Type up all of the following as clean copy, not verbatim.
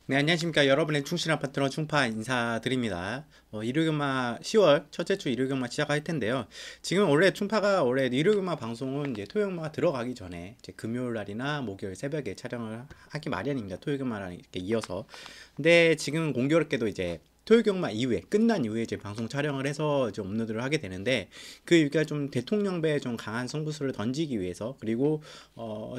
네, 안녕하십니까. 여러분의 충실한 파트너 충파 인사드립니다. 일요일경마 10월 첫째 주 일요일경마 시작할 텐데요. 지금 원래 충파가 원래 일요일경마 방송은 이제 토요일경마 들어가기 전에 이제 금요일 날이나 목요일 새벽에 촬영을 하기 마련입니다. 토요일경마랑 이렇게 이어서. 근데 지금 공교롭게도 이제 토요일경마 이후에 끝난 이후에 이제 방송 촬영을 해서 이제 업로드를 하게 되는데 그 이유가 좀 대통령배에 좀 강한 승부수를 던지기 위해서 그리고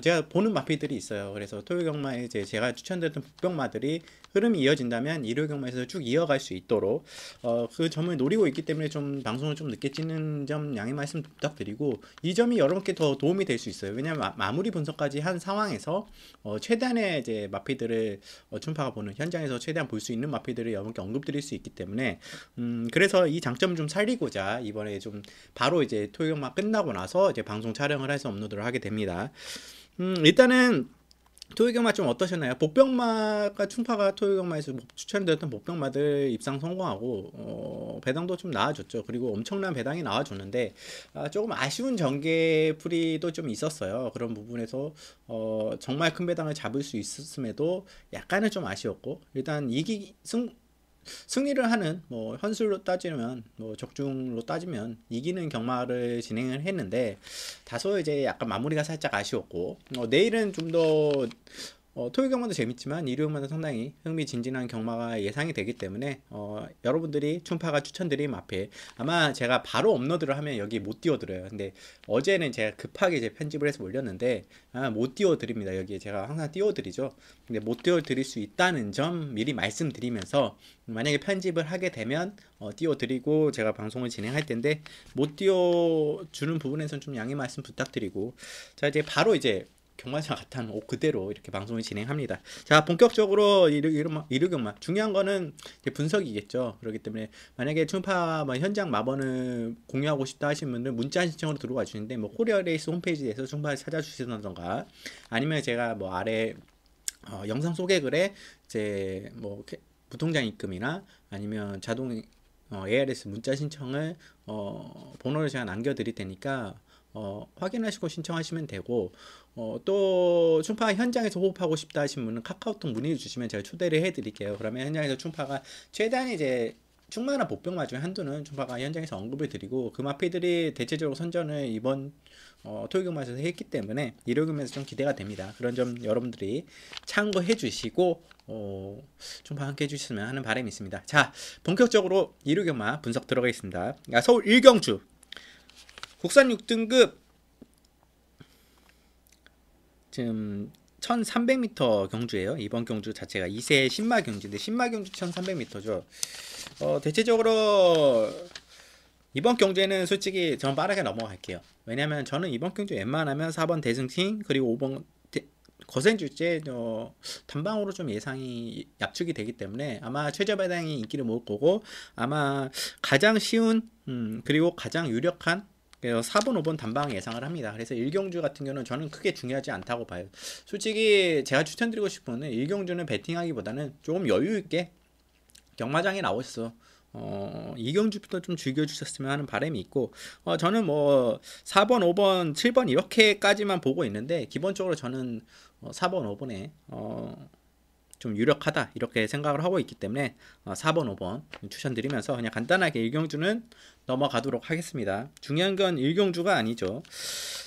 제가 보는 마피들이 있어요. 그래서 토요일경마에 이제 제가 추천드렸던 복병마들이 흐름이 이어진다면 일요일경마에서 쭉 이어갈 수 있도록 그 점을 노리고 있기 때문에 좀 방송을 좀 늦게 찍는 점 양해 말씀 부탁드리고 이 점이 여러분께 더 도움이 될 수 있어요. 왜냐하면 마무리 분석까지 한 상황에서 최대한의 이제 마피들을 춘파가 보는 현장에서 최대한 볼 수 있는 마피들을 여러분께 언급드릴 수 있기 때문에 그래서 이 장점을 좀 살리고자 이번에 좀 바로 이제 토요일경마 끝나고 나서 이제 방송 촬영을 해서 업로드를 하게 됩니다. 일단은 토요일경마 좀 어떠셨나요? 복병마가 충파가 토요일경마에서 추천드렸던 복병마들 입상 성공하고 배당도 좀 나와줬죠. 그리고 엄청난 배당이 나와줬는데 조금 아쉬운 전개풀이도 좀 있었어요. 그런 부분에서 정말 큰 배당을 잡을 수 있었음에도 약간은 좀 아쉬웠고 일단 승리를 하는 뭐 현술로 따지면 뭐 적중으로 따지면 이기는 경마를 진행을 했는데 다소 이제 약간 마무리가 살짝 아쉬웠고 내일은 좀더 토요일 경마도 재밌지만 일요일 경마도 상당히 흥미진진한 경마가 예상이 되기 때문에 여러분들이 춘파가 추천드린 앞에 아마 제가 바로 업로드를 하면 여기 못 띄워드려요. 근데 어제는 제가 급하게 이제 편집을 해서 올렸는데 못 띄워드립니다. 여기에 제가 항상 띄워드리죠. 근데 못 띄워드릴 수 있다는 점 미리 말씀드리면서 만약에 편집을 하게 되면 띄워드리고 제가 방송을 진행할 텐데 못 띄워주는 부분에서는 좀 양해 말씀 부탁드리고 자 이제 바로 이제 경마장 같은 옷 그대로 이렇게 방송을 진행합니다. 자, 본격적으로 일요경마 중요한 거는 이제 분석이겠죠. 그렇기 때문에 만약에 춘파 뭐 현장 마번을 공유하고 싶다 하시는 분들은 문자 신청으로 들어와 주시는데 뭐 코리아레이스 홈페이지에서 춘파를 찾아주시던가 아니면 제가 뭐 아래 영상 소개글에 이제 뭐 무통장 입금이나 아니면 자동 ARS 문자 신청을 번호를 제가 남겨드릴 테니까 확인하시고 신청하시면 되고 또 충파 현장에서 호흡하고 싶다 하신 분은 카카오톡 문의 주시면 제가 초대를 해드릴게요. 그러면 현장에서 충파가 최대한 이제 충만한 복병마 중에 한두는 충파가 현장에서 언급을 드리고 그 마피들이 대체적으로 선전을 이번 토요일경마에서 했기 때문에 일요일경마에서 좀 기대가 됩니다. 그런 점 여러분들이 참고해 주시고 충파 함께 해주시면 하는 바람이 있습니다. 자, 본격적으로 일요일경마 분석 들어가겠습니다. 서울 일경주 국산 6등급 지금 1300m 경주예요. 이번 경주 자체가 2세 신마 경주인데 신마 경주 1300m죠. 대체적으로 이번 경주에는 솔직히 전 빠르게 넘어갈게요. 왜냐면 저는 이번 경주 웬만하면 4번 대승팀 그리고 5번 거센주제 단방으로 좀 예상이 압축이 되기 때문에 아마 최저배당이 인기를 모을 거고 아마 가장 쉬운 그리고 가장 유력한 그래서 4번, 5번 단방 예상을 합니다. 그래서 일경주 같은 경우는 저는 크게 중요하지 않다고 봐요. 솔직히 제가 추천드리고 싶은 거는 일경주는 배팅하기보다는 조금 여유 있게 경마장에 나오셔서 이경주부터 좀 즐겨주셨으면 하는 바람이 있고 저는 뭐 4번, 5번, 7번 이렇게까지만 보고 있는데 기본적으로 저는 4번, 5번에 좀 유력하다 이렇게 생각을 하고 있기 때문에 4번, 5번 추천드리면서 그냥 간단하게 일경주는 넘어가도록 하겠습니다. 중요한 건 일경주가 아니죠.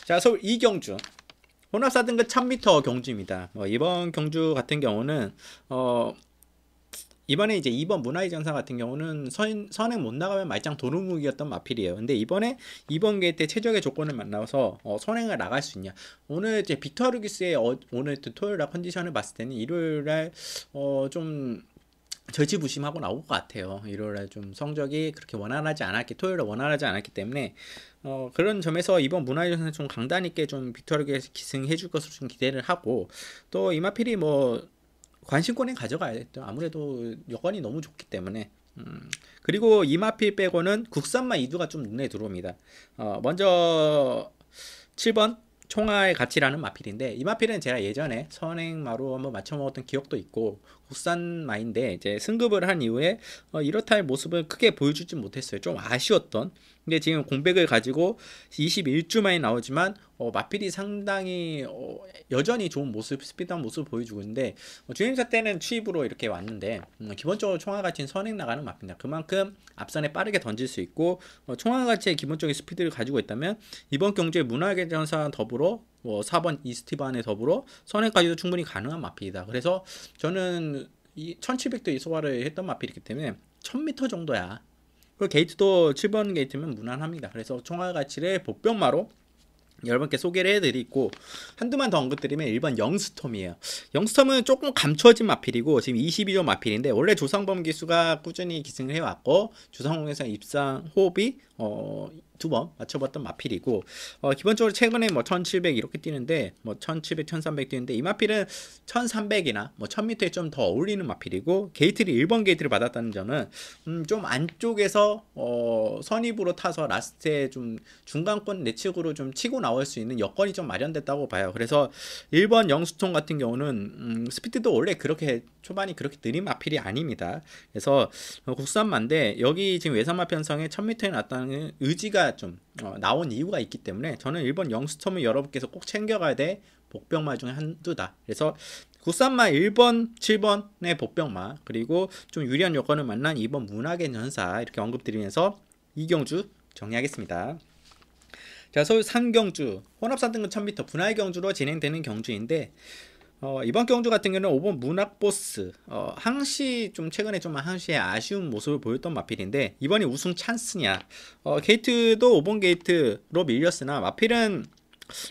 자, 서울 이경주 혼합 4등급 1000m 경주입니다. 이번 경주 같은 경우는 이번에 이제 2번 문화의전사 같은 경우는 선행 못 나가면 말짱 도루묵이었던 마필이에요. 근데 이번에 이번 기회 때 최적의 조건을 만나서 선행을 나갈 수 있냐. 오늘 이제 빅터 루기스의 오늘 토요일 날 컨디션을 봤을 때는 일요일 날좀 절치부심하고 나올 것 같아요. 일요일날 좀 성적이 그렇게 원활하지 않았기 토요일에 원활하지 않았기 때문에 그런 점에서 이번 문화의전사는 좀 강단 있게 좀 빅터 루기스 기승해 줄 것으로 좀 기대를 하고 또 이마필이 뭐 관심권에 가져가야 돼. 아무래도 여건이 너무 좋기 때문에. 그리고 이마필 빼고는 국산마 이두가 좀 눈에 들어옵니다. 먼저 7번 총알 가치라는 마필인데 이 마필은 제가 예전에 선행마로 한번 맞춰 먹었던 기억도 있고 국산마인데 이제 승급을 한 이후에 이렇다 할 모습을 크게 보여주지 못했어요. 좀 아쉬웠던. 근데 지금 공백을 가지고 21주 만에 나오지만 마필이 상당히 여전히 좋은 모습, 스피드한 모습을 보여주고 있는데 주행사 때는 추입으로 이렇게 왔는데 기본적으로 총알 가치는 선행 나가는 마필입니다. 그만큼 앞선에 빠르게 던질 수 있고 총알 가치의 기본적인 스피드를 가지고 있다면 이번 경주에 문화계 전사 더불어 4번 이스티반에 더불어 선행까지도 충분히 가능한 마필이다. 그래서 저는 이 1700도 소화를 했던 마필이기 때문에 1000m 정도야. 그 게이트도 7번 게이트면 무난합니다. 그래서 총알 가치를 복병마로 여러분께 소개를 해드리고 한두만 더 언급드리면 1번 영스톰이에요. 영스톰은 조금 감춰진 마필이고 지금 22조 마필인데 원래 조상범 기수가 꾸준히 기승을 해왔고 조상공에서 입상 호흡이 2번 맞춰봤던 마필이고 기본적으로 최근에 1700 이렇게 뛰는데 1700, 1300 뛰는데 이 마필은 1300이나 1000m에 좀 더 어울리는 마필이고 게이트를 1번 게이트를 받았다는 점은 좀 안쪽에서 선입으로 타서 라스트에 좀 중간권 내측으로 좀 치고 나올 수 있는 여건이 좀 마련됐다고 봐요. 그래서 1번 영스톤 같은 경우는 스피드도 원래 그렇게 초반이 그렇게 느린 마필이 아닙니다. 그래서 국산만데 여기 지금 외산마 편성에 1000m에 났다는 의지가 좀 나온 이유가 있기 때문에 저는 1번 영스톰을 여러분께서 꼭 챙겨가야 돼 복병마 중에 한두다. 그래서 국산마 1번, 7번의 복병마 그리고 좀 유리한 여건을 만난 2번 문학의 전사 이렇게 언급드리면서 이경주 정리하겠습니다. 자, 서울 상경주 혼합산 등급 1000m 분할 경주로 진행되는 경주인데 이번 경주 같은 경우는 5번 문학보스 항시 좀 최근에 좀 항시의 아쉬운 모습을 보였던 마필인데 이번이 우승 찬스냐 게이트도 5번 게이트로 밀렸으나 마필은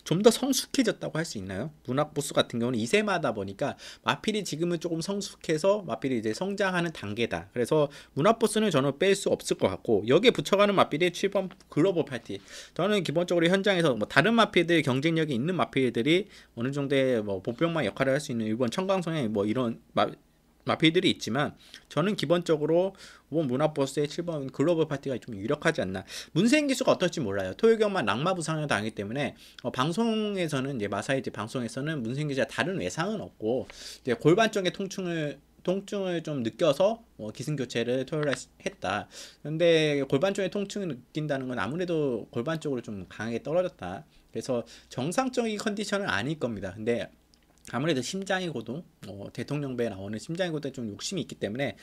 좀 더 성숙해졌다고 할 수 있나요? 문학보스 같은 경우는 2세마다 보니까 마필이 지금은 조금 성숙해서 마필이 이제 성장하는 단계다. 그래서 문학보스는 저는 뺄 수 없을 것 같고 여기에 붙여가는 마필이 7번 글로벌 파티. 저는 기본적으로 현장에서 다른 마필들 경쟁력이 있는 마필들이 어느 정도의 보병마 역할을 할 수 있는 일본 청강성의 이런 마필들이 있지만 저는 기본적으로 5번 문화버스의 7번 글로벌 파티가 좀 유력하지 않나. 문세인 기수가 어떨지 몰라요. 토요경만 낙마 부상을 당하기 때문에 방송에서는 이제 마사이지 방송에서는 문세인 기수가 다른 외상은 없고 이제 골반 쪽의 통증을 좀 느껴서 기승 교체를 토요일에 했다. 근데 골반 쪽의 통증을 느낀다는 건 아무래도 골반 쪽으로 좀 강하게 떨어졌다. 그래서 정상적인 컨디션은 아닐 겁니다. 근데 아무래도 심장의 고동, 대통령배에 나오는 심장의 고동에 좀 욕심이 있기 때문에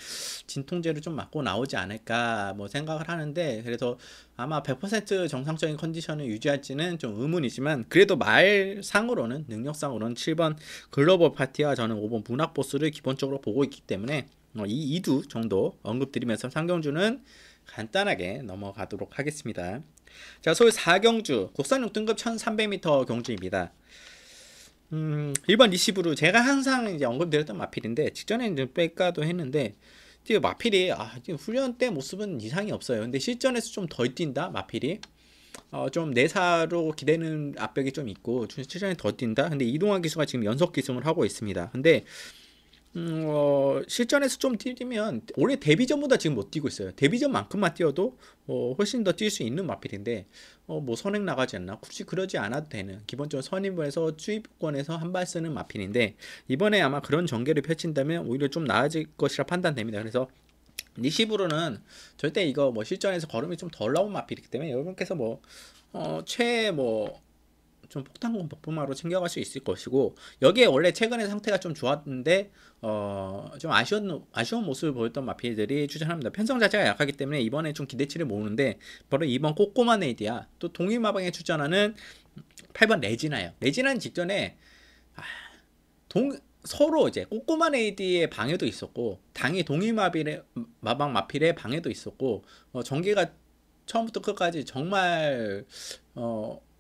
진통제를 좀 맞고 나오지 않을까 생각을 하는데 그래서 아마 100% 정상적인 컨디션을 유지할지는 좀 의문이지만 그래도 말상으로는 능력상으로는 7번 글로벌 파티와 저는 5번 문학보스를 기본적으로 보고 있기 때문에 이 2두 정도 언급드리면서 상경주는 간단하게 넘어가도록 하겠습니다. 자, 서울 4경주 국산 6등급 1300m 경주입니다. 1번 리시브로 제가 항상 이제 언급드렸던 마필인데 직전에 좀 뺄까도 했는데 지금 마필이 지금 훈련 때 모습은 이상이 없어요. 근데 실전에서 좀 덜 뛴다 마필이 좀 내사로 기대는 압박이 좀 있고 실전에 더 뛴다. 근데 이동환 기수가 지금 연속 기승을 하고 있습니다. 근데 실전에서 좀 뛰면 올해 데뷔전보다 지금 못 뛰고 있어요. 데뷔전만큼만 뛰어도 훨씬 더 뛸 수 있는 마필인데 선행 나가지 않나? 굳이 그러지 않아도 되는 기본적으로 선임부에서 추입권에서 한 발 쓰는 마필인데 이번에 아마 그런 전개를 펼친다면 오히려 좀 나아질 것이라 판단됩니다. 그래서 리시브로는 절대 이거 실전에서 걸음이 좀 덜 나온 마필이기 때문에 여러분께서 좀 폭탄공 복부마로 챙겨갈 수 있을 것이고 여기에 원래 최근에 상태가 좀 좋았는데 좀 아쉬운 모습을 보였던 마필들이 추천합니다. 편성 자체가 약하기 때문에 이번에 좀 기대치를 모으는데 바로 2번 꼬꼬마 네이디야 또 동일마방에 추천하는 8번 레지나예요. 레지나는 직전에 서로 이제 꼬꼬마 네이디의 방해도 있었고 당이 동일마방 마필의 방해도 있었고 전개가 처음부터 끝까지 정말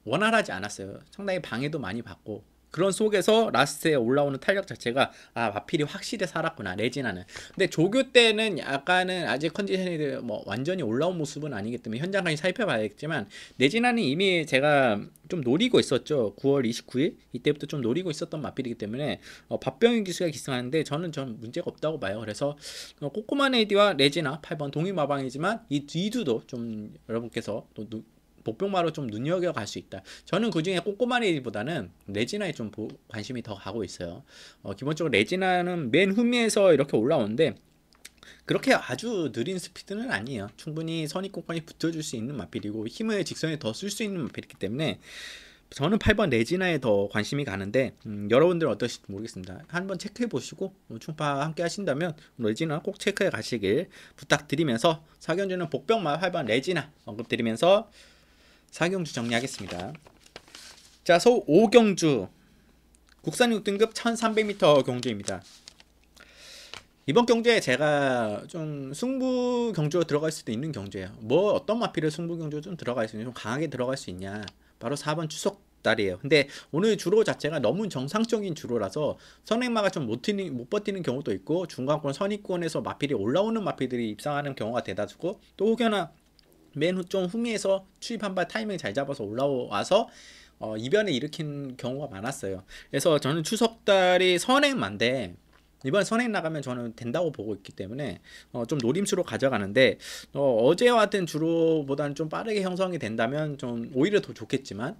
원활하지 않았어요. 상당히 방해도 많이 받고 그런 속에서 라스트에 올라오는 탄력 자체가 마필이 확실히 살았구나 레지나는. 근데 조교 때는 약간은 아직 컨디션이 완전히 올라온 모습은 아니기 때문에 현장까지 살펴봐야겠지만 레지나는 이미 제가 좀 노리고 있었죠. 9월 29일 이때부터 좀 노리고 있었던 마필이기 때문에 박병윤 기수가 기승하는데 저는 문제가 없다고 봐요. 그래서 꼬꼬마 네이디와 레지나 8번 동일마방이지만 이 뒤두도 좀 여러분께서 또 복병마로 좀 눈여겨갈 수 있다. 저는 그중에 꼬꼬마리보다는 레지나에 좀 관심이 더 가고 있어요. 기본적으로 레지나는 맨 후미에서 이렇게 올라오는데 그렇게 아주 느린 스피드는 아니에요. 충분히 선입공간이 붙어줄 수 있는 마필이고 힘을 직선에 더 쓸 수 있는 마필이기 때문에 저는 8번 레지나에 더 관심이 가는데 여러분들 어떠실지 모르겠습니다. 한번 체크해 보시고 충파 함께 하신다면 레지나 꼭 체크해 가시길 부탁드리면서 사경주는 복병마 8번 레지나 언급드리면서 사경주 정리하겠습니다. 자, 서울 5경주 국산 6등급 1300m 경주입니다. 이번 경주에 제가 좀 승부 경주로 들어갈 수도 있는 경주예요. 뭐 어떤 마필을 승부 경주로 좀 들어갈 수 있냐, 좀 강하게 들어갈 수 있냐, 바로 4번 추석달이에요. 근데 오늘 주로 자체가 너무 정상적인 주로라서 선행마가 좀 못 버티는 경우도 있고 중간권 선입권에서 마필이 올라오는 마필들이 입상하는 경우가 대다수고 또 혹여나 맨 좀 후미에서 추입 한 발 타이밍 잘 잡아서 올라와서 이변을 일으킨 경우가 많았어요. 그래서 저는 추석달이 선행마인데 이번 선행 나가면 저는 된다고 보고 있기 때문에 좀 노림수로 가져가는데 어제와 같은 주로보다는 좀 빠르게 형성이 된다면 좀 오히려 더 좋겠지만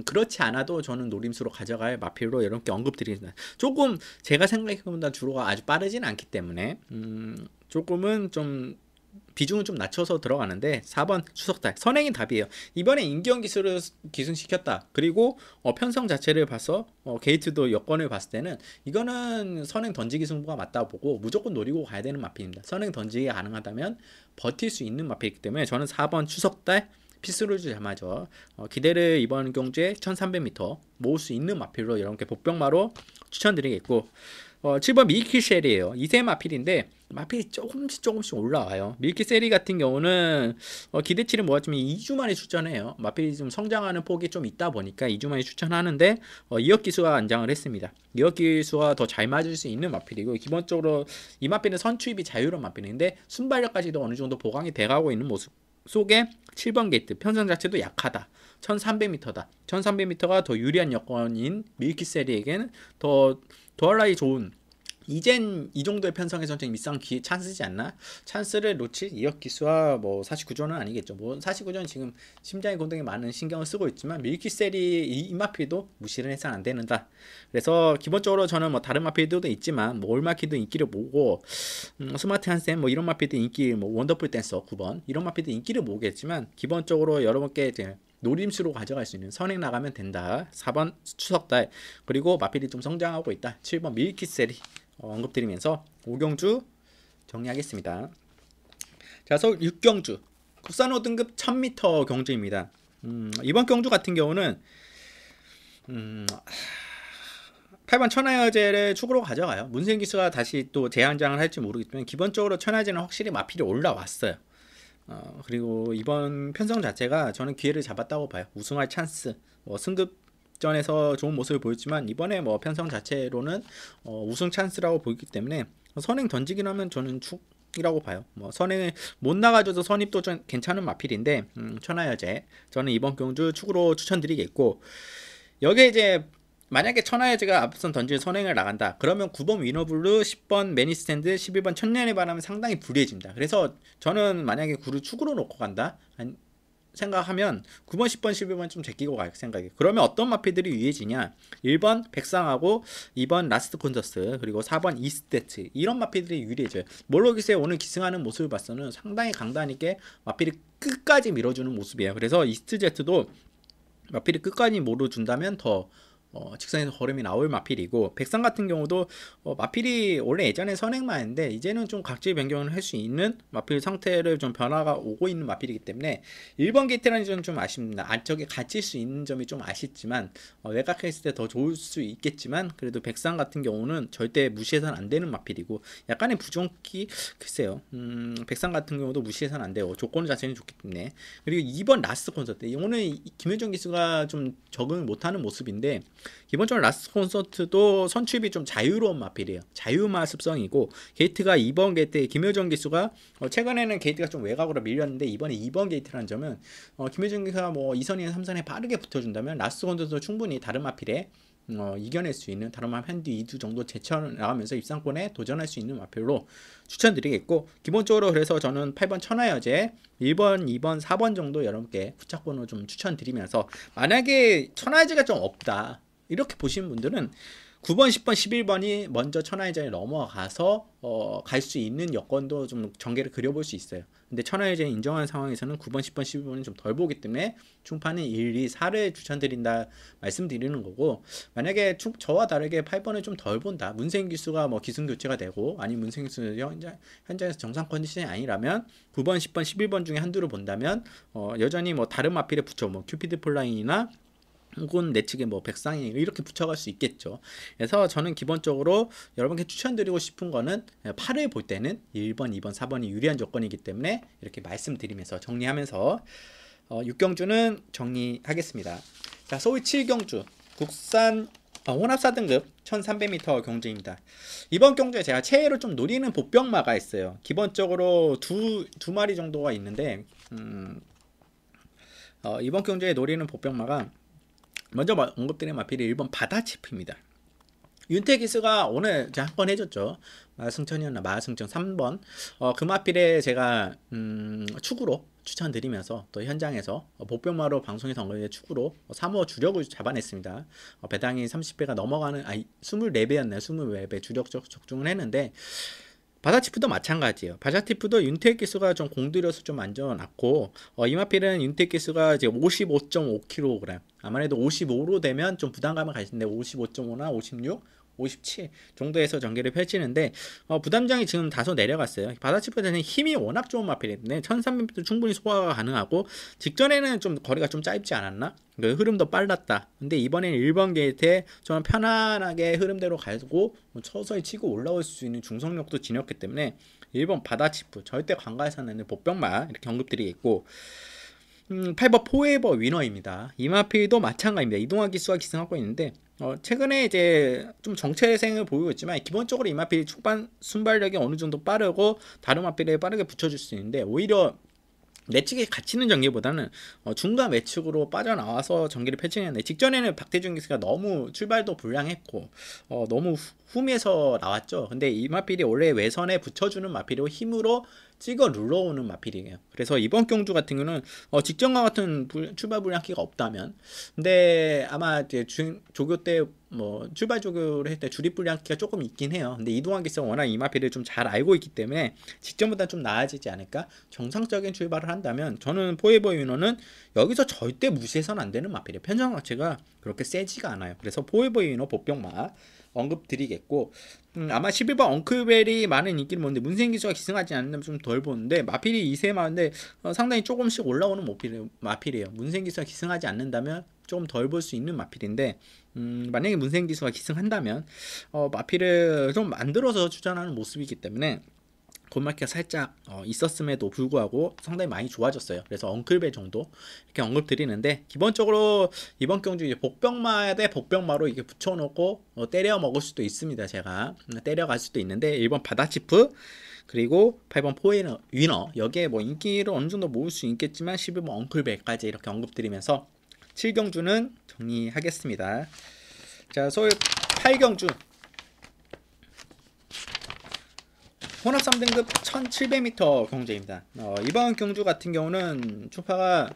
그렇지 않아도 저는 노림수로 가져갈 마필로 이렇게 언급드리겠습니다. 조금 제가 생각해보다 주로가 아주 빠르진 않기 때문에 조금은 좀 비중은 좀 낮춰서 들어가는데 4번 추석달 선행이 답이에요. 이번에 인기형 기술을 기승시켰다. 그리고 편성 자체를 봐서 게이트도 여건을 봤을 때는 이거는 선행 던지기 승부가 맞다고 보고 무조건 노리고 가야 되는 마필입니다. 선행 던지기가 가능하다면 버틸 수 있는 마필이기 때문에 저는 4번 추석달 피스루즈 자마저 기대를 이번 경주에 1300m 모을 수 있는 마필로 이렇게 복병마로 추천드리겠고 7번 밀키셀이에요. 2세 마필인데 마필이 조금씩 올라와요. 밀키셀이 같은 경우는 기대치를 모았지만 2주 만에 추천해요. 마필이 좀 성장하는 폭이 좀 있다 보니까 2주 만에 추천하는데 2억 기수가 안장을 했습니다. 2억 기수가 더 잘 맞을 수 있는 마필이고 기본적으로 이 마필은 선추입이 자유로운 마필인데 순발력까지도 어느 정도 보강이 돼가고 있는 모습 속에 7번 게이트 편성 자체도 약하다. 1300m다. 1300m가 더 유리한 여건인 밀키셀이에게는 더 도알라이 좋은 이젠 이 정도의 편성에서는 좀 일상 찬스지 않나? 찬스를 놓칠 2억 기수와 뭐 49조는 아니겠죠. 뭐 49조는 지금 심장의 공동에 많은 신경을 쓰고 있지만 밀키셀이 이 마필도 무시를 해서는 안 되는다. 그래서 기본적으로 저는 뭐 다른 마필들도 있지만 뭐 올마키도 인기를 모으고 스마트 한센 뭐 이런 마필도 인기 뭐 원더풀 댄서 9번 이런 마필도 인기를 모으겠지만 기본적으로 여러분께 이제 노림수로 가져갈 수 있는 선행 나가면 된다. 4번 추석달 그리고 마필이 좀 성장하고 있다. 7번 밀키셀이 언급드리면서 5경주 정리하겠습니다. 자, 서울 6경주 국산 5등급 1000m 경주입니다. 이번 경주 같은 경우는 8번 천하여제를 축으로 가져가요. 문생기수가 다시 또 재한장을 할지 모르겠지만 기본적으로 천하여제는 확실히 마필이 올라왔어요. 그리고 이번 편성 자체가 저는 기회를 잡았다고 봐요. 우승할 찬스, 승급전에서 좋은 모습을 보였지만 이번에 뭐 편성 자체로는 우승 찬스라고 보이기 때문에 선행 던지긴 하면 저는 축이라고 봐요. 뭐 선행을 못 나가줘도 선입도 좀 괜찮은 마필인데 천하여제 저는 이번 경주 축으로 추천드리겠고 여기에 이제 만약에 천하여제가 앞선 던질 선행을 나간다. 그러면 9번 위너블루, 10번 매니스탠드, 11번 천년의 바람은 상당히 불리해집니다. 그래서 저는 만약에 구를 축으로 놓고 간다 생각하면 9번, 10번, 11번 좀 제끼고 갈 생각이에요. 그러면 어떤 마필들이 유해지냐? 1번 백상하고 2번 라스트 콘저스 그리고 4번 이스테트 이런 마필들이 유리해져요. 몰로기스에 오늘 기승하는 모습을 봤서는 상당히 강단 있게 마필이 끝까지 밀어주는 모습이에요. 그래서 이스트제트도 마필이 끝까지 몰아준다면 더 직선에서 걸음이 나올 마필이고 백상 같은 경우도 마필이 원래 예전에 선행마인데 이제는 좀 각질 변경을 할 수 있는 마필 상태를 좀 변화가 오고 있는 마필이기 때문에 1번 게이트라는 점은 좀 아쉽습니다. 안쪽에 갇힐 수 있는 점이 좀 아쉽지만 외곽했을 때 더 좋을 수 있겠지만 그래도 백상 같은 경우는 절대 무시해서는 안 되는 마필이고 약간의 부정기 글쎄요. 백상 같은 경우도 무시해서는 안 돼요. 조건 자체는 좋기 때문에 그리고 2번 라스트 콘서트 오늘 김효정 기수가 좀 적응을 못하는 모습인데 기본적으로 라스트 콘서트도 선출입이 좀 자유로운 마필이에요. 자유마 습성이고 게이트가 2번 게이트에 김효정 기수가 최근에는 게이트가 좀 외곽으로 밀렸는데 이번에 2번 게이트라는 점은 김효정 기수가 뭐 2선이나 3선에 빠르게 붙어준다면 라스트 콘서트도 충분히 다른 마필에 이겨낼 수 있는 다른 맘 핸드 2두 정도 제쳐나가면서 입상권에 도전할 수 있는 마필로 추천드리겠고 기본적으로 그래서 저는 8번 천하여제 1번, 2번, 4번 정도 여러분께 후착권으로 좀 추천드리면서 만약에 천하여제가 좀 없다 이렇게 보시는 분들은 9번, 10번, 11번이 먼저 천하의전에 넘어가서 갈 수 있는 여건도 좀 전개를 그려볼 수 있어요. 근데 천하의전이 인정하는 상황에서는 9번, 10번, 11번은 좀 덜 보기 때문에 충파는 1, 2, 4를 추천드린다 말씀드리는 거고, 만약에 저와 다르게 8번을 좀 덜 본다, 문세인 기수가 뭐 기승 교체가 되고 아니면 문세인 기수 현장에서 정상 컨디션이 아니라면 9번, 10번, 11번 중에 한두를 본다면 여전히 뭐 다른 마필에 붙여 뭐 큐피드 폴라인이나 혹은 내 측에 뭐 백상이 이렇게 붙여갈 수 있겠죠. 그래서 저는 기본적으로 여러분께 추천드리고 싶은 거는 8을 볼 때는 1번, 2번, 4번이 유리한 조건이기 때문에 이렇게 말씀드리면서 정리하면서 6경주는 정리하겠습니다. 자, 서울 7경주 국산 혼합 4등급 1300m 경주입니다. 이번 경주에 제가 최애로 좀 노리는 복병마가 있어요. 기본적으로 두 마리 정도가 있는데 이번 경주에 노리는 복병마가 먼저 언급드린 마필이 1번 바다치프입니다. 윤태기스가 오늘 한 번 해줬죠. 마승천이었나 마승천 3번. 그 마필에 제가 축으로 추천드리면서 또 현장에서 복병마로 방송에서 언급된 축으로 3호 주력을 잡아냈습니다. 배당이 30배가 넘어가는 24배였나요? 24배 주력 적중을 했는데 바다티프도 마찬가지예요. 바다티프도 윤택 기수가 좀 공들여서 좀 안전하고 이마필은 윤택 기수가 이제 55.5kg 아무래도 55로 되면 좀 부담감을 가지는데 55.5나 56, 57 정도에서 전개를 펼치는데 부담장이 지금 다소 내려갔어요. 바다치프는 힘이 워낙 좋은 마필이기 때문에 1300m 충분히 소화가 가능하고 직전에는 좀 거리가 좀 짧지 않았나? 흐름도 빨랐다. 근데 이번에는 1번 게이트에 저는 편안하게 흐름대로 가고 서서히 치고 올라올 수 있는 중속력도 지녔기 때문에 1번 바다치프 절대 관가에서 나는 복병마 이렇게 언급드리겠고 8번 포에버 위너입니다. 이마필도 마찬가지입니다. 이동환 기수가 기승하고 있는데 최근에 이제 좀 정체생을 보이고 있지만 기본적으로 이마필이 초반 순발력이 어느 정도 빠르고 다른 마필에 빠르게 붙여줄 수 있는데 오히려 내측에 갇히는 전개보다는 중간 외측으로 빠져나와서 전개를 펼치는데 직전에는 박태준 기수가 너무 출발도 불량했고 너무 후미에서 나왔죠. 근데 이 마필이 원래 외선에 붙여주는 마필이고 힘으로 찍어 눌러오는 마필이에요. 그래서 이번 경주 같은 경우는 직전과 같은 출발 불량기가 없다면, 근데 아마 이제 조교 때 뭐 출발 조교를 할 때 주립 불량기가 조금 있긴 해요. 근데 이동환 기수가 워낙 이 마필을 좀 잘 알고 있기 때문에 직전보다 좀 나아지지 않을까. 정상적인 출발을 한다면 저는 포에버 유너는 여기서 절대 무시해서는 안 되는 마필이에요. 편성 자체가 그렇게 세지가 않아요. 그래서 포에버 유너 복병마 언급드리겠고 아마 11번 엉클벨이 많은 인기를 보는데 문세인 기수가 기승하지 않는다면 좀 덜 보는데 마필이 2세마인데 상당히 조금씩 올라오는 마필이에요. 문세인 기수가 기승하지 않는다면 조금 덜 볼 수 있는 마필인데 만약에 문세인 기수가 기승한다면 마필을 좀 만들어서 추천하는 모습이기 때문에 곤마키가 살짝 있었음에도 불구하고 상당히 많이 좋아졌어요. 그래서 엉클벨 정도 이렇게 언급드리는데 기본적으로 이번 경주 이제 복병마 대 복병마로 이게 붙여놓고 때려 먹을 수도 있습니다. 제가 때려갈 수도 있는데 1번 바다치프 그리고 8번 포에너 위너 여기에 뭐 인기를 어느 정도 모을 수 있겠지만 11번 엉클벨까지 이렇게 언급드리면서 7경주는 정리하겠습니다. 자, 서울 8경주 혼합 3등급 1700m 경주입니다. 이번 경주 같은 경우는 초파가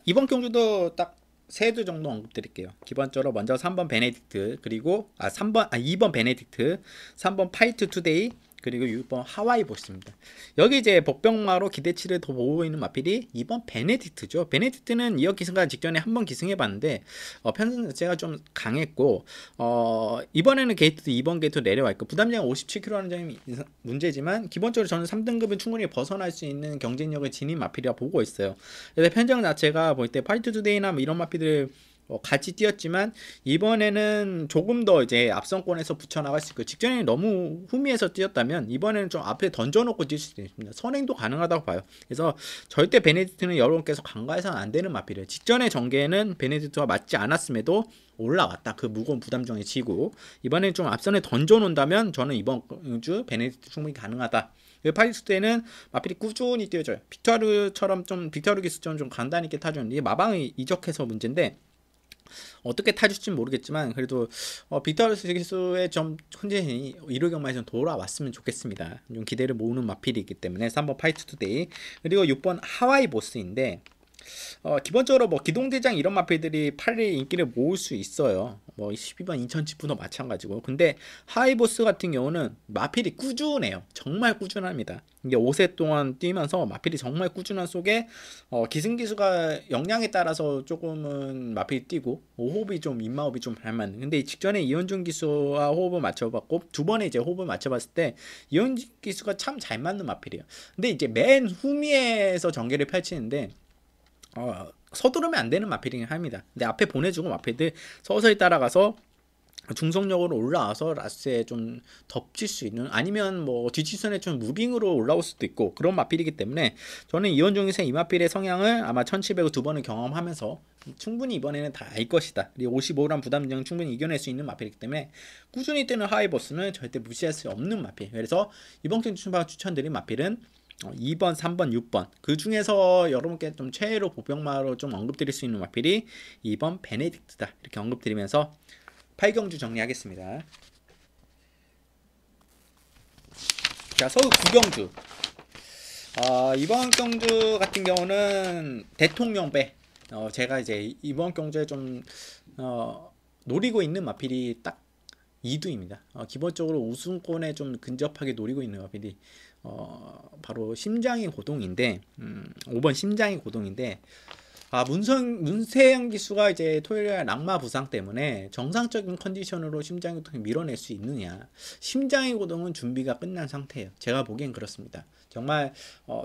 이번 경주도 딱 3두 정도 언급드릴게요. 기본적으로 먼저 3번 베네딕트 그리고 2번 베네딕트 3번 파이트 투데이 그리고 6번 하와이 보스입니다. 여기 이제 복병마로 기대치를 더 모으고 있는 마필이 2번 베네딕트죠. 베네딕트는 2억 기승가 직전에 한번 기승해봤는데 편성 자체가 좀 강했고 이번에는 게이트 2번 게이트 내려와 있고 부담량이 57kg라는 점이 문제지만 기본적으로 저는 3등급은 충분히 벗어날 수 있는 경쟁력을 지닌 마필이라 보고 있어요. 그래서 편성 자체가 볼 때 파이트 투데이나 뭐 이런 마필들 같이 뛰었지만 이번에는 조금 더 이제 앞선권에서 붙여나갈 수 있고 직전에는 너무 후미에서 뛰었다면 이번에는 좀 앞에 던져놓고 뛸 수도 있습니다. 선행도 가능하다고 봐요. 그래서 절대 베네딕트는 여러분께서 간과해서는 안 되는 마필이에요. 직전의 전개는 베네딕트와 맞지 않았음에도 올라왔다. 그 무거운 부담중에 지고 이번에는 좀 앞선에 던져놓는다면 저는 이번 주 베네딕트 충분히 가능하다. 파리스 때는 마필이 꾸준히 뛰어줘요. 빅토르처럼 좀 빅토르 기수처럼 좀 간단히 있게 타주는 이게 마방이 이적해서 문제인데 어떻게 타줄지 모르겠지만 그래도 빅토르스 기수의 좀 컨디션이 1호 경마에서 돌아왔으면 좋겠습니다. 좀 기대를 모으는 마필이기 때문에 3번 파이트 투데이 그리고 6번 하와이 보스인데 기본적으로 뭐 기동대장 이런 마필들이 8일 인기를 모을 수 있어요. 뭐 12번 인천지프도 마찬가지고. 근데 하이보스 같은 경우는 마필이 꾸준해요. 정말 꾸준합니다. 이게 5세 동안 뛰면서 마필이 정말 꾸준한 속에 기승기수가 역량에 따라서 조금은 마필이 뛰고 호흡이 좀 입마호흡이 좀 잘 맞는. 근데 직전에 이현중 기수와 호흡을 맞춰봤고 두 번에 이제 호흡을 맞춰봤을 때 이현중 기수가 참 잘 맞는 마필이에요. 근데 이제 맨 후미에서 전개를 펼치는데 서두르면 안 되는 마필이긴 합니다. 근데 앞에 보내주고 마필들 서서히 따라가서 중속력으로 올라와서 라스에 좀 덮칠 수 있는, 아니면 뭐 뒷지선에 좀 무빙으로 올라올 수도 있고 그런 마필이기 때문에 저는 이원종에서 이 마필의 성향을 아마 1700을 두 번을 경험하면서 충분히 이번에는 다 알 것이다. 그리고 55란 부담량 충분히 이겨낼 수 있는 마필이기 때문에 꾸준히 뜨는 하이버스는 절대 무시할 수 없는 마필. 그래서 이번 경기 추천드린 마필은 2번, 3번, 6번 그 중에서 여러분께 좀 최애로 보병마로 좀 언급드릴 수 있는 마필이 2번 베네딕트다. 이렇게 언급드리면서 8경주 정리하겠습니다. 자, 서울 9경주. 이번 경주 같은 경우는 대통령배. 제가 이제 이번 경주에 좀 노리고 있는 마필이 딱 2두입니다. 기본적으로 우승권에 좀 근접하게 노리고 있는 마필이 바로 심장이 고동인데 5번 심장이 고동인데 문세영 기수가 이제 토요일에 낙마 부상 때문에 정상적인 컨디션으로 심장이 고동을 밀어낼 수 있느냐. 심장이 고동은 준비가 끝난 상태예요. 제가 보기엔 그렇습니다. 정말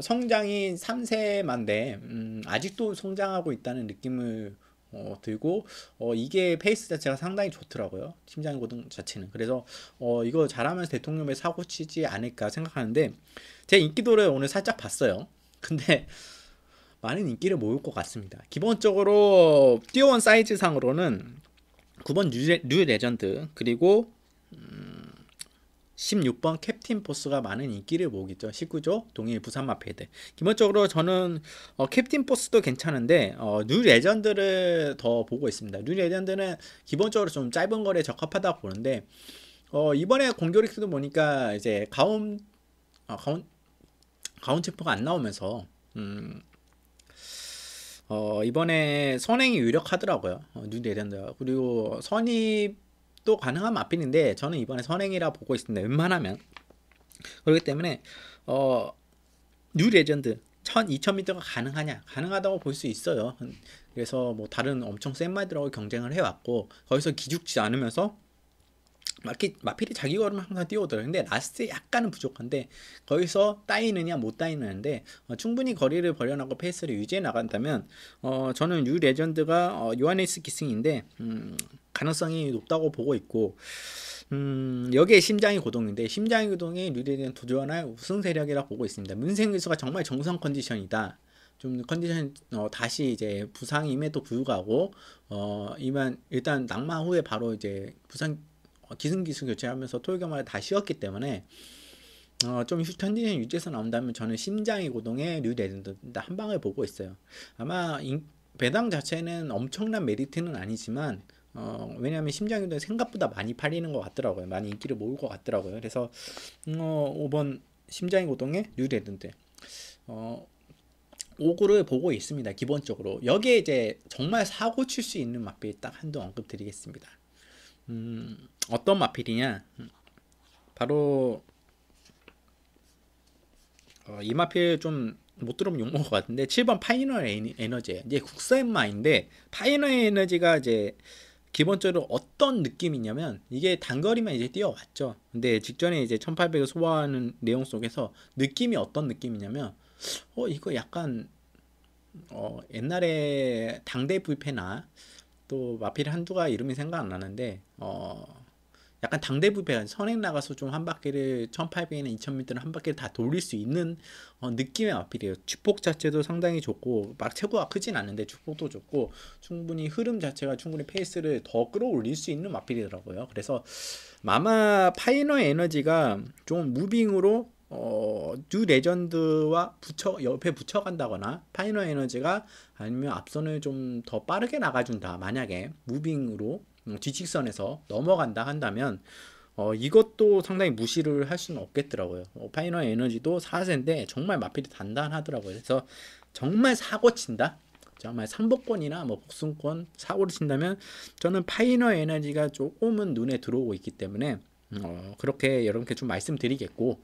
성장이 3세만데 아직도 성장하고 있다는 느낌을 들고 이게 페이스 자체가 상당히 좋더라고요. 심장이 고동 자체는. 그래서 이거 잘하면서 대통령에 사고 치지 않을까 생각하는데 제 인기도를 오늘 살짝 봤어요. 근데 많은 인기를 모을 것 같습니다. 기본적으로 뛰어온 사이즈상으로는 9번 뉴 레전드 그리고 16번 캡틴 포스가 많은 인기를 모으겠죠. 19조 동일 부산 마패드. 기본적으로 저는 캡틴 포스도 괜찮은데 뉴 레전드를 더 보고 있습니다. 뉴 레전드는 기본적으로 좀 짧은 거리에 적합하다고 보는데 이번에 공교릭스도 보니까 이제 가온 체포가 안 나오면서 이번에 선행이 유력하더라고요. 뉴 레전드가. 그리고 선입도 가능한 마필인데 저는 이번에 선행이라 보고 있습니다. 웬만하면. 그렇기 때문에 뉴 레전드 2000m가 가능하냐? 가능하다고 볼 수 있어요. 그래서 뭐 다른 엄청 센 마들하고 경쟁을 해왔고 거기서 기죽지 않으면서 마필이 자기 걸음을 항상 뛰어오더라고요. 근데 라스트 약간은 부족한데 거기서 따이느냐 못 따이느냐인데 충분히 거리를 벌려나가고 페이스를 유지해 나간다면 저는 뉴 레전드가 요하네스 기승인데 가능성이 높다고 보고 있고 여기에 심장이 고동인데 심장이 고동이 뉴 레전드 도전할 우승 세력이라 보고 있습니다. 문세영 기수가 정말 정상 컨디션이다. 좀 컨디션 다시 이제 부상임에도 불구하고 일단 낙마 후에 바로 이제 부상 기승기수 교체하면서 토요일경마를 다 쉬었기 때문에 좀 컨디션 유지해서 나온다면 저는 심장이 고동의 뉴 레전드 한 방을 보고 있어요. 아마 배당 자체는 엄청난 메리트는 아니지만 왜냐하면 심장이 고동이 생각보다 많이 팔리는 것 같더라고요. 많이 인기를 모을 것 같더라고요. 그래서 5번 심장이 고동의 뉴 레전드 5구를 보고 있습니다. 기본적으로 여기에 이제 정말 사고 칠 수 있는 마필 딱 한두 언급 드리겠습니다. 어떤 마필이냐? 바로 이 마필 좀 못 들으면 욕먹을 것 같은데 7번 파이널 에너지예요. 이제 국산마인데 파이널 에너지가 이제 기본적으로 어떤 느낌이냐면 이게 단거리만 이제 뛰어왔죠. 근데 직전에 이제 1800을 소화하는 내용 속에서 느낌이 어떤 느낌이냐면 이거 약간 옛날에 당대 불패나 또 마필 한두가 이름이 생각 안 나는데 약간 당대 불패 선행 나가서 좀 한 바퀴를 1800이나 2000m를 한 바퀴를 다 돌릴 수 있는 느낌의 마필이에요. 주폭 자체도 상당히 좋고 막 체구가 크진 않는데 주폭도 좋고 충분히 흐름 자체가 충분히 페이스를 더 끌어올릴 수 있는 마필이더라고요. 그래서 마마 파이널 에너지가 좀 무빙으로 뉴 레전드와 옆에 붙여간다거나 파이널 에너지가 아니면 앞선을 좀 더 빠르게 나가준다. 만약에 무빙으로 뒤직선에서 넘어간다 한다면 이것도 상당히 무시를 할 수는 없겠더라고요. 파이널 에너지도 4세인데 정말 마필이 단단하더라고요. 그래서 정말 사고 친다. 정말 상복권이나 뭐 복승권 사고를 친다면 저는 파이너 에너지가 조금은 눈에 들어오고 있기 때문에 그렇게 여러분께 좀 말씀드리겠고,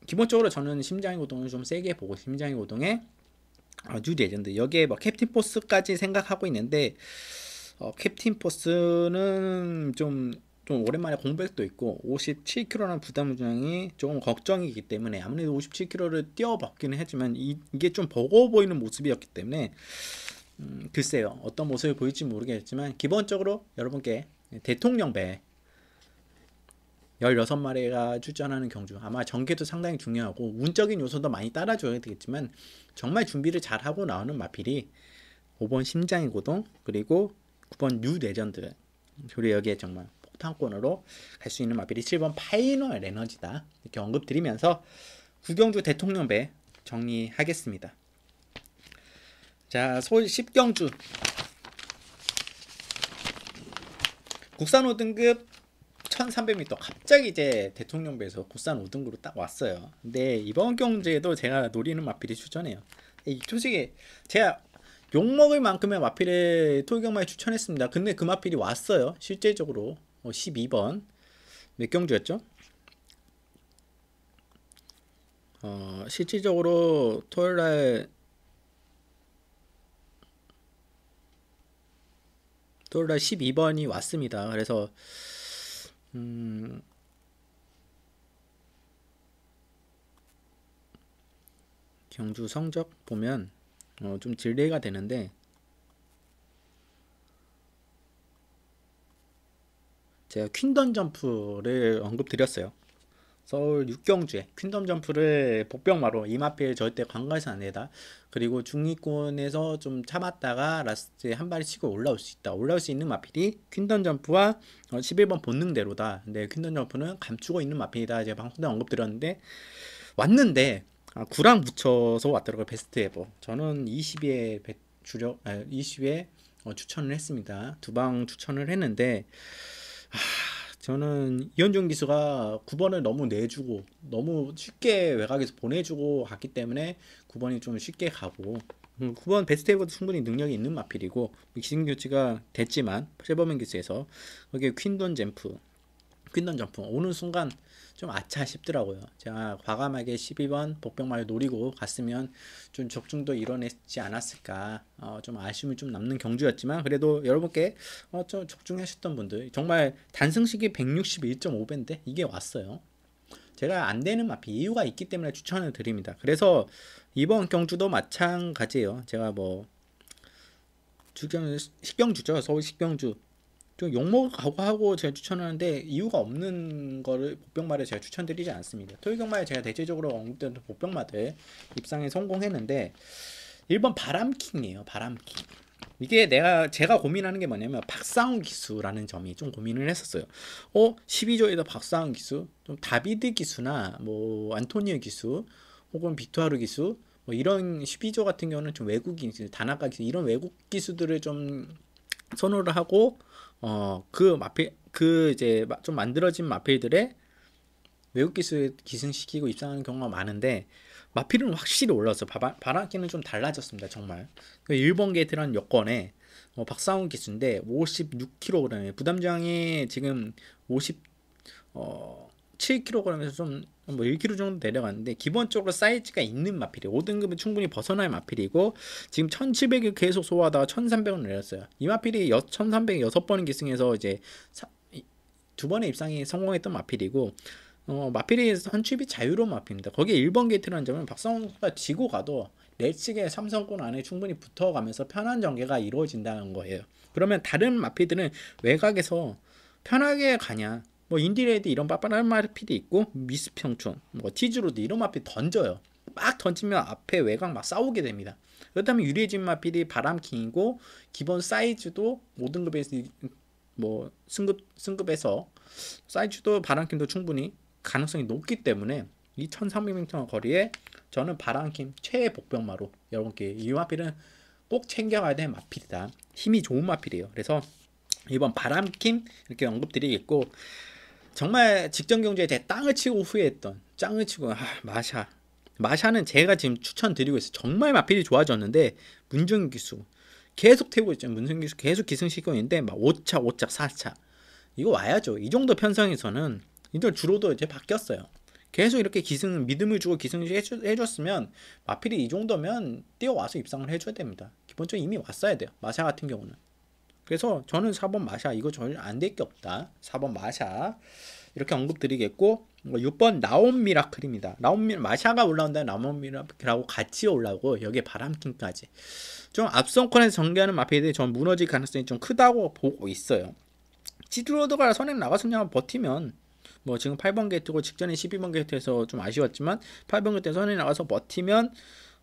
기본적으로 저는 심장의 고동을 좀 세게 보고, 심장의 고동에 뉴 레전드 여기에 뭐 캡틴 포스까지 생각하고 있는데, 캡틴 포스는 좀 오랜만에 공백도 있고 57kg라는 부담 중량이 조금 걱정이기 때문에 아무래도 57kg를 뛰어봤기는 했지만 이게 좀 버거워 보이는 모습이었기 때문에 글쎄요 어떤 모습을 보일지 모르겠지만, 기본적으로 여러분께 대통령배 16마리가 출전하는 경주, 아마 전개도 상당히 중요하고 운적인 요소도 많이 따라줘야 되겠지만 정말 준비를 잘하고 나오는 마필이 5번 심장의 고동, 그리고 9번 뉴 레전드, 그리고 여기에 정말 폭탄권으로 갈 수 있는 마필이 7번 파이널 에너지다, 이렇게 언급드리면서 구경주 대통령배 정리하겠습니다. 자, 서울 10경주 국산 5등급 1300m, 갑자기 이제 대통령배에서 국산 5등급으로 딱 왔어요. 근데 이번 경주에도 제가 노리는 마필이 출전해요. 솔직히 제가 욕먹을 만큼의 마필을 토요경마에 추천했습니다. 근데 그 마필이 왔어요. 실제적으로 12번 몇 경주였죠? 실질적으로 토요일날 12번이 왔습니다. 그래서 경주 성적 보면 좀 딜레이가 되는데, 제가 퀸덤 점프를 언급드렸어요. 서울 6경주에 퀸덤 점프를 복병마로 이마필 절대 관광에서 안 내다, 그리고 중위권에서 좀 참았다가 라스트에 한 발이 치고 올라올 수 있다, 올라올 수 있는 마필이 퀸덤 점프와 11번 본능대로다. 근데 퀸덤 점프는 감추고 있는 마필이다, 제가 방송 때 언급드렸는데 왔는데 9랑 붙여서 왔더라고요. 베스트 에버. 저는 20에 20에 추천을 했습니다. 두 방 추천을 했는데 저는 이현종 기수가 9번을 너무 내주고 너무 쉽게 외곽에서 보내주고 갔기 때문에 9번이 좀 쉽게 가고, 9번 베스트 에버도 충분히 능력이 있는 마필이고 기승 교체가 됐지만 세버맨 기수에서 거기에 퀸덤 점프 오는 순간 좀 아차 싶더라고요. 제가 과감하게 12번 복병마를 노리고 갔으면 좀 적중도 이뤄냈지 않았을까, 좀 아쉬움이 좀 남는 경주였지만, 그래도 여러분께 좀 적중하셨던 분들, 정말 단승식이 161.5배인데 이게 왔어요. 제가 안 되는 마필 이유가 있기 때문에 추천을 드립니다. 그래서 이번 경주도 마찬가지예요. 제가 뭐 10경주죠. 서울 10경주 좀 욕먹을 각오하고 제가 추천하는데 이유가 없는 거를 복병마를 제가 추천드리지 않습니다. 토요경마에 제가 대체적으로 언급드린 복병마들 입상에 성공했는데 1번 바람킹이에요. 바람킹. 이게 제가 고민하는 게 뭐냐면 박상훈 기수라는 점이 좀 고민을 했었어요. 12조에서 박상훈 기수, 좀 다비드 기수나 뭐 안토니오 기수 혹은 빅토르 기수, 뭐 이런 12조 같은 경우는 좀 외국인 기수, 다나카 기수, 이런 외국 기수들을 좀 선호를 하고 그 마필, 이제 좀 만들어진 마필들의 외국 기술 기승시키고 입상하는 경우가 많은데, 마필은 확실히 올랐어. 바람기는 좀 달라졌습니다. 정말 일본 게이트라는 여건에 박상훈 기수인데 56kg, 부담장이 지금 57kg에서 좀 뭐 1kg 정도 내려갔는데, 기본적으로 사이즈가 있는 마필이 5등급은 충분히 벗어날 마필이고, 지금 1700을 계속 소화하다가 1300을 내렸어요. 이 마필이 1306번 기승해서 이제 2번의 입상이 성공했던 마필이고, 마필이 선출이 자유로운 마필입니다. 거기에 1번 게이트라는 점은 박성호가 지고 가도 내측의 삼성권 안에 충분히 붙어가면서 편한 전개가 이루어진다는 거예요. 그러면 다른 마필들은 외곽에서 편하게 가냐, 뭐 인디레이드 이런 빳빳한 마필이 있고, 미스평촌, 뭐 티즈로드 이런 마필 던져요. 막 던지면 앞에 외곽 막 싸우게 됩니다. 그렇다면 유리해진 마필이 바람킹이고, 기본 사이즈도 5등급에서 뭐 승급에서 사이즈도 바람킹도 충분히 가능성이 높기 때문에 이 1300m 거리에 저는 바람킴 최애 복병마로 여러분께 이 마필은 꼭 챙겨가야 될 마필이다. 힘이 좋은 마필이에요. 그래서 이번 바람킴 이렇게 언급드리겠고, 정말 직전 경주에 제 땅을 치고 후회했던, 땅을 치고 마샤 마샤는 제가 지금 추천드리고 있어요. 정말 마필이 좋아졌는데 문정기수 계속 태우고 있잖아요. 문정기수 계속 기승시키고 있는데 막 5차, 5차, 4차 이거 와야죠. 이 정도 편성에서는 이들 주로도 이제 바뀌었어요. 계속 이렇게 기승 믿음을 주고 기승을 해줬으면 마필이 이 정도면 뛰어와서 입상을 해줘야 됩니다. 기본적으로 이미 왔어야 돼요. 마샤 같은 경우는. 그래서 저는 4번 마샤 이거 전혀 안 될 게 없다. 4번 마샤 이렇게 언급드리겠고 6번 나온 미라클입니다. 마샤가 올라온다. 나온 미라클하고 같이 올라오고 여기에 바람킹까지 좀 앞선권에서 전개하는 마필들이 전 무너질 가능성이 좀 크다고 보고 있어요. 지드로드가 선행 나가서냐 버티면 뭐 지금 8번 게이트고 직전에 12번 게이트에서 좀 아쉬웠지만 8번 게이트 선행 나가서 버티면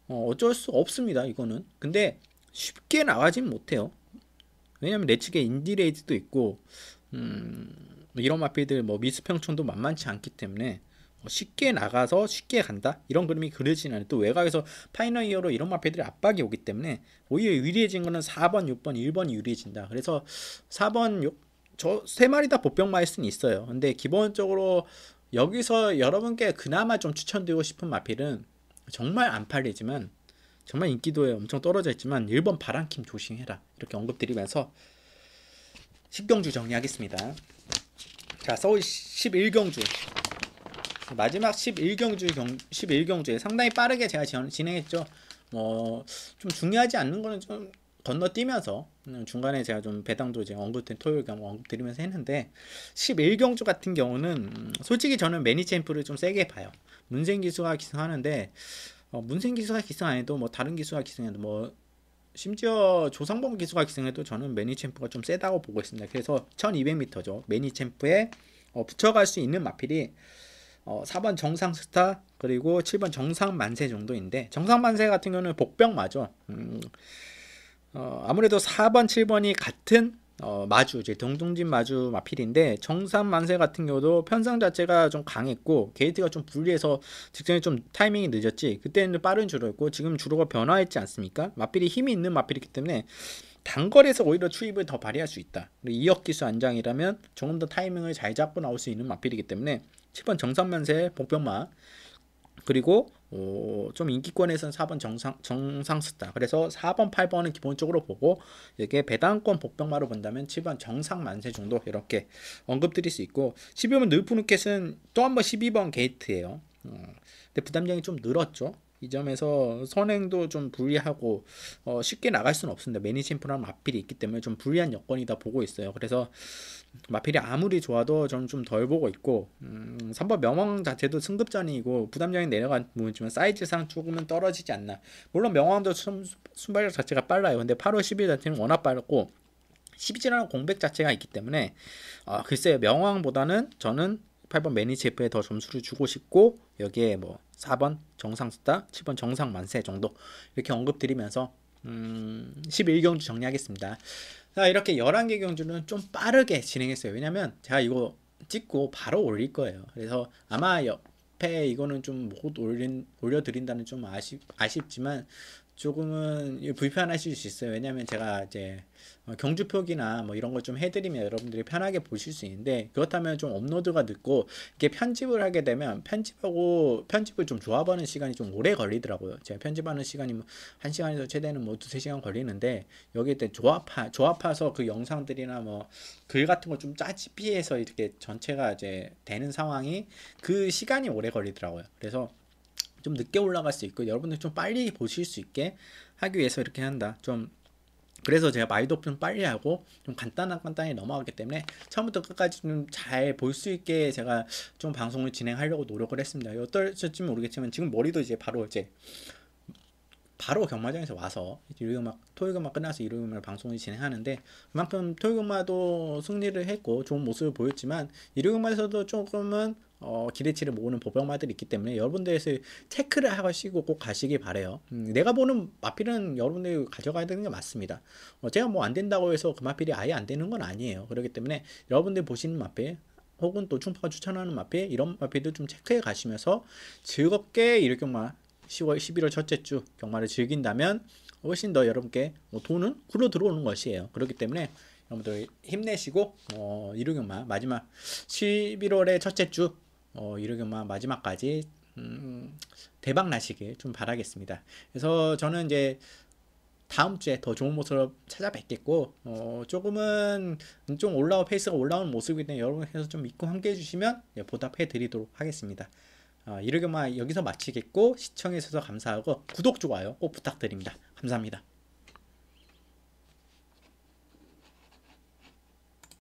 어쩔 수 없습니다. 이거는 근데 쉽게 나가진 못해요. 왜냐면 내 측에 인디레이드도 있고 이런 마필들 뭐 미스평촌도 만만치 않기 때문에 쉽게 나가서 쉽게 간다 이런 그림이 그려지진 않아요. 또 외곽에서 파이널 이어로 이런 마필들이 압박이 오기 때문에 오히려 유리해진 거는 4번, 6번, 1번이 유리해진다. 그래서 4번, 6, 저 세 마리 다 보병마일 수는 있어요. 근데 기본적으로 여기서 여러분께 그나마 좀 추천드리고 싶은 마필은 정말 안 팔리지만 정말 인기도에 엄청 떨어져 있지만 1번 바람킴 조심해라 이렇게 언급드리면서 10경주 정리하겠습니다. 자, 서울 11경주 마지막 11경주에 상당히 빠르게 제가 진행했죠. 좀 중요하지 않는 거는 좀 건너뛰면서 중간에 제가 좀 배당도 이제 토요일 언급드리면서 했는데 11경주 같은 경우는 솔직히 저는 매니챔프를 좀 세게 봐요. 문생기수가 기승하는데 문생기수가 기승 안 해도 뭐 다른 기수가 기승해도 뭐 심지어 조상범 기수가 기승해도 저는 매니챔프가 좀 세다고 보고 있습니다. 그래서 1200m죠. 매니챔프에 붙여갈 수 있는 마필이 4번 정상스타 그리고 7번 정상만세 정도인데 정상만세 같은 경우는 복병마죠. 아무래도 4번 7번이 같은 마주 이제 동동진 마주 마필인데 정상만세 같은 경우도 편성 자체가 좀 강했고 게이트가 좀 불리해서 직전에 좀 타이밍이 늦었지 그때는 빠른 주로였고 지금 주로가 변화했지 않습니까? 마필이 힘이 있는 마필이기 때문에 단거리에서 오히려 추입을 더 발휘할 수 있다. 2억 기수 안장이라면 조금 더 타이밍을 잘 잡고 나올 수 있는 마필이기 때문에 7번 정상만세 복병마 그리고 좀 인기권에서는 4번 정상스타 그래서 4번 8번은 기본적으로 보고 이게 배당권 복병마로 본다면 7번 정상만세 정도 이렇게 언급드릴 수 있고 12번 늘프누켓은 또 한 번 12번 게이트예요. 근데 부담량이 좀 늘었죠. 이 점에서 선행도 좀 불리하고 쉽게 나갈 수는 없습니다. 매니챔프라는 마필이 있기 때문에 좀 불리한 여건이다 보고 있어요. 그래서 마필이 아무리 좋아도 저는 좀 덜 보고 있고 3번 명왕 자체도 승급전이고 부담량이 내려간 부분이지만 사이즈상 조금은 떨어지지 않나. 물론 명왕도 순발력 자체가 빨라요. 근데 8월 10일 자체는 워낙 빠르고 12지라는 공백 자체가 있기 때문에 글쎄요. 명왕보다는 저는 8번 매니체프에 더 점수를 주고 싶고 여기에 뭐 4번 정상스타 7번 정상만세 정도 이렇게 언급드리면서 11경주 정리하겠습니다. 자, 이렇게 11개 경주는 좀 빠르게 진행했어요. 왜냐면 제가 이거 찍고 바로 올릴 거예요. 그래서 아마 옆에 이거는 좀 못 올려드린다는 좀 아쉽지만 조금은 불편하실 수 있어요. 왜냐면 제가 이제 경주 표기나 뭐 이런 걸 좀 해드리면 여러분들이 편하게 보실 수 있는데 그렇다면 좀 업로드가 늦고 이게 편집을 하게 되면 편집을 좀 조합하는 시간이 좀 오래 걸리더라고요. 제가 편집하는 시간이 뭐 1시간에서 최대는 뭐 2~3시간 걸리는데 여기에 때 조합해서 그 영상들이나 뭐 글 같은 거 좀 짜집히해서 이렇게 전체가 이제 되는 상황이 그 시간이 오래 걸리더라고요. 그래서 좀 늦게 올라갈 수 있고 여러분들 좀 빨리 보실 수 있게 하기 위해서 이렇게 한다. 좀 그래서 제가 말도 좀 빨리 하고 좀 간단히 넘어가기 때문에 처음부터 끝까지 좀 잘 볼 수 있게 제가 좀 방송을 진행하려고 노력을 했습니다. 어떨지 모르겠지만 지금 머리도 이제 바로 경마장에서 와서 토요일경마 끝나서 일요일경마 방송을 진행하는데 그만큼 토요일경마도 승리를 했고 좋은 모습을 보였지만 일요일경마에서도 조금은 기대치를 모으는 보병마들이 있기 때문에 여러분들에서 체크를 하시고 꼭 가시기 바래요. 내가 보는 마필은 여러분들이 가져가야 되는 게 맞습니다. 제가 뭐 안 된다고 해서 그 마필이 아예 안 되는 건 아니에요. 그렇기 때문에 여러분들이 보시는 마필 혹은 또 충파가 추천하는 마필 이런 마필도 좀 체크해 가시면서 즐겁게 일요경마 10월 11월 첫째 주 경마를 즐긴다면 훨씬 더 여러분께 돈은 굴러 들어오는 것이에요. 그렇기 때문에 여러분들 힘내시고 일요경마 마지막 11월의 첫째 주 일요경마 마지막까지 대박 나시길 좀 바라겠습니다. 그래서 저는 이제 다음 주에 더 좋은 모습으로 찾아뵙겠고, 조금은 좀 페이스가 올라오는 모습이기 때문에 여러분께서 좀 믿고 함께 해주시면 보답해 드리도록 하겠습니다. 이렇게만 여기서 마치겠고, 시청해 주셔서 감사하고 구독, 좋아요 꼭 부탁드립니다. 감사합니다.